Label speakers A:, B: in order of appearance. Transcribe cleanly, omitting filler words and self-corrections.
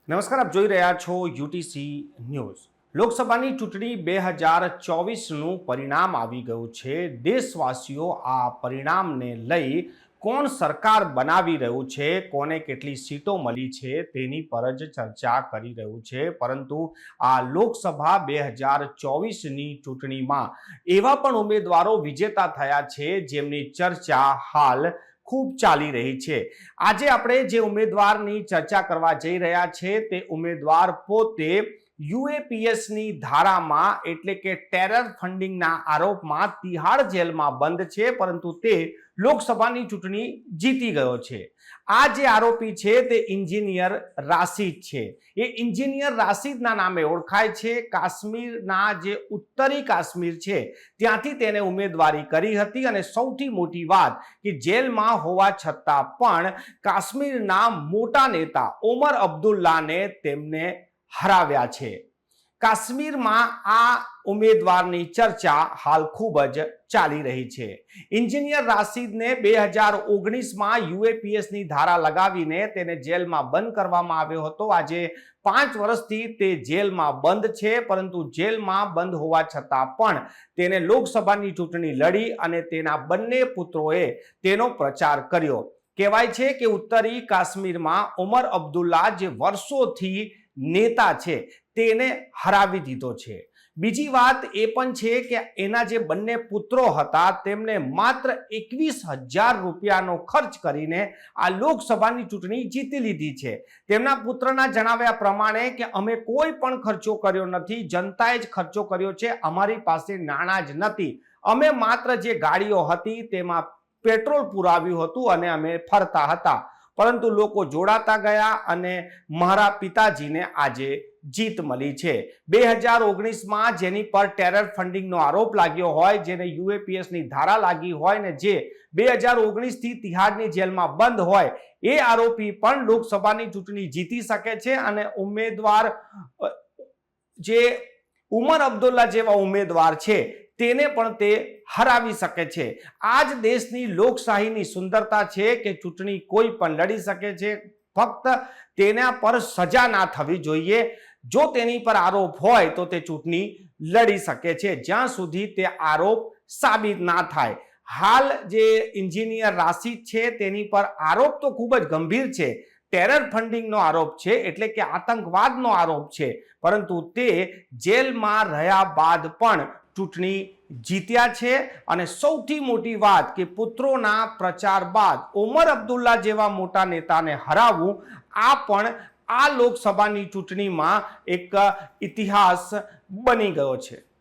A: નમસ્કાર, આપ જોઈ રહ્યા છો યુટીસી ન્યૂઝ। લોકસભાની ચૂંટણી 2024નું પરિણામ આવી ગયું છે। દેશવાસીઓ આ પરિણામને લઈ કોણ સરકાર બનાવી રહ્યું છે, કોને કેટલી સીટો મળી છે તેની પર જ ચર્ચા કરી રહ્યું છે। પરંતુ આ લોકસભા 2024ની ચૂંટણીમાં એવા પણ ઉમેદવારો વિજેતા થયા છે જેમની ચર્ચા હાલ ખૂબ ચાલી રહી છે। આજે આપણે જે ઉમેદવારની ચર્ચા કરવા જઈ રહ્યા છે તે ઉમેદવાર પોતે યુએપીએસની ધારામાં એટલે કે ટેરર ફંડિંગના આરોપમાં તિહાડ જેલમાં બંધ છે, પરંતુ તે લોકસભાની ચૂંટણી જીતી ગયો છે। આ જે આરોપી છે તે એન્જિનિયર રાશિદ છે। એ એન્જિનિયર રાશિદના નામે ઓળખાય છે। કાશ્મીરના જે ઉત્તરી કાશ્મીર છે ત્યાંથી તેને ઉમેદવારી કરી હતી અને સૌથી મોટી વાત કે જેલમાં હોવા છતાં પણ કાશ્મીરના મોટા નેતા ઓમર અબ્દુલ્લાને તેમને હરાવ્યા છે। કાશ્મીરમાં આ ઉમેદવારની ચર્ચા હાલ ખૂબ જ ચાલી રહી છે। એન્જિનિયર રાશિદને 2019માં યુએપીએસની ધારા લગાવીને તેને જેલમાં બંધ કરવામાં આવ્યો હતો। આજે 5 વર્ષથી તે જેલમાં બંધ છે, પરંતુ જેલમાં બંધ હોવા છતાં પણ તેને લોકસભાની ચૂંટણી લડી અને તેના બંને પુત્રોએ તેનો પ્રચાર કર્યો। કહેવાય છે કે ઉત્તરી કાશ્મીરમાં ઓમર અબ્દુલ્લા જે વર્ષોથી નેતા છે તેને હરાવી દીધો છે। બીજી વાત એ પણ છે કે એના જે બંને પુત્રો હતા તેમને માત્ર 21,000 રૂપિયાનો ખર્ચ કરીને આ લોકસભાની ચૂંટણી જીતી લીધી છે। તેમના પુત્રના જણાવ્યા પ્રમાણે કે અમે કોઈ પણ ખર્ચો કર્યો નથી, જનતાએ જ ખર્ચો કર્યો છે, અમારી પાસે નાણાં જ નથી, અમે માત્ર જે ગાડીઓ હતી તેમાં પેટ્રોલ પુરાવ્યું હતું અને અમે ફરતા હતા, પરંતુ લોકો જોડાતા ગયા અને મારા પિતાજીને આજે જીત મળી છે। 2019માં જેની પર ટેરર ફંડિંગનો આરોપ લાગ્યો હોય, જેને યુએપીએસની ધારા લાગી હોય ને જે 2019થી તિહાડની જેલમાં બંધ હોય, એ આરોપી પણ લોકસભાની ચૂંટણી જીતી શકે છે અને ઉમેદવાર જે ઉમર અબ્દુલ્લા જેવા ઉમેદવાર છે તેને પણ તે હરાવી શકે છે। આ જ દેશની લોકશાહીની સુંદરતા છે કે ચૂંટણી કોઈ પણ લડી શકે છે, ફક્ત તેના પર સજા ના થવી જોઈએ। જો તેની પર આરોપ હોય તો તે ચૂંટણી લડી શકે છે જ્યાં સુધી તે આરોપ સાબિત ના થાય। હાલ જે એન્જિનિયર રાશિદ છે તેની પર આરોપ તો ખૂબ જ ગંભીર છે, ટેરર ફંડિંગનો આરોપ છે, એટલે કે આતંકવાદનો આરોપ છે, પરંતુ તે જેલમાં રહ્યા બાદ પણ ચૂંટણી જીત્યા છે। અને સૌથી મોટી વાત કે પુત્રોના પ્રચાર બાદ ઓમર અબ્દુલ્લા જેવા મોટા નેતાને હરાવવું, આ પણ આ લોકસભાની ચૂંટણીમાં એક ઇતિહાસ બની ગયો છે।